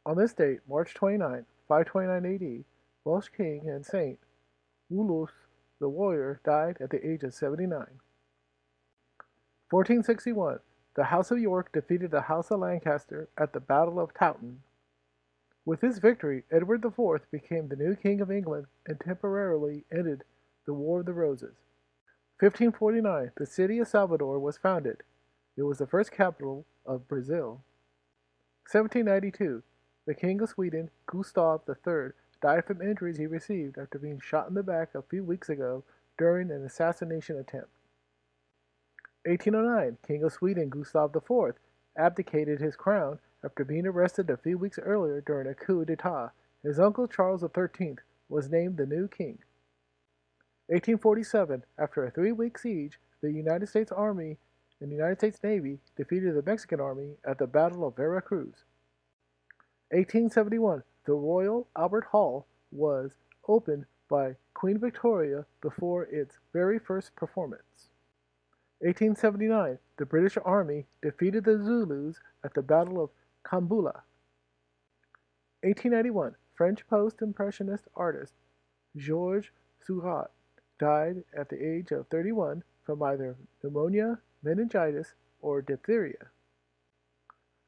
On this date, March 29, 529 AD, Welsh king and saint Wulf the warrior died at the age of 79. 1461, the House of York defeated the House of Lancaster at the Battle of Towton. With this victory, Edward IV became the new King of England and temporarily ended the War of the Roses. 1549, the city of Salvador was founded. It was the first capital of Brazil. 1792, the King of Sweden, Gustav III, died from injuries he received after being shot in the back a few weeks ago during an assassination attempt. 1809, King of Sweden Gustav IV abdicated his crown after being arrested a few weeks earlier during a coup d'etat. His uncle Charles XIII was named the new king. 1847, after a 3-week siege, the United States Army and the United States Navy defeated the Mexican Army at the Battle of Veracruz. 1871, the Royal Albert Hall was opened by Queen Victoria before its very first performance. 1879, the British Army defeated the Zulus at the Battle of Kambula. 1891, French post-impressionist artist Georges Seurat died at the age of 31 from either pneumonia, meningitis, or diphtheria.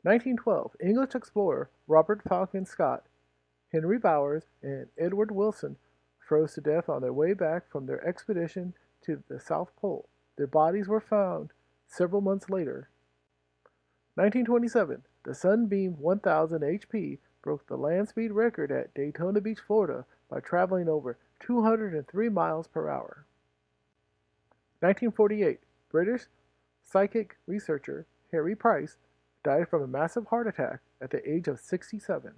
1912, English explorer Robert Falcon Scott, Henry Bowers, and Edward Wilson froze to death on their way back from their expedition to the South Pole. Their bodies were found several months later. 1927, the Sunbeam 1000 HP broke the land speed record at Daytona Beach, Florida by traveling over 203 miles per hour. 1948, British psychic researcher Harry Price died from a massive heart attack at the age of 67.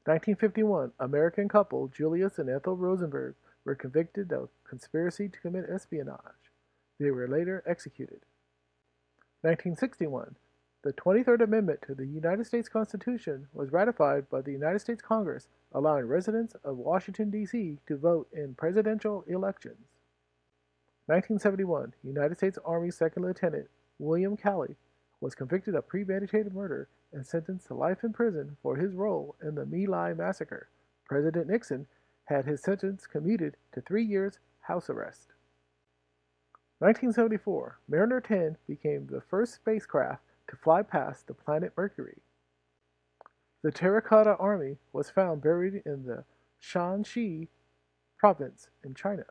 1951, American couple Julius and Ethel Rosenberg were convicted of conspiracy to commit espionage. They were later executed. 1961, the 23rd Amendment to the United States Constitution was ratified by the United States Congress, allowing residents of Washington, D.C. to vote in presidential elections. 1971, United States Army Second Lieutenant William Calley was convicted of premeditated murder and sentenced to life in prison for his role in the My Lai massacre. President Nixon had his sentence commuted to 3 years house arrest. 1974, Mariner 10 became the first spacecraft to fly past the planet Mercury. The Terracotta Army was found buried in the Shanxi province in China.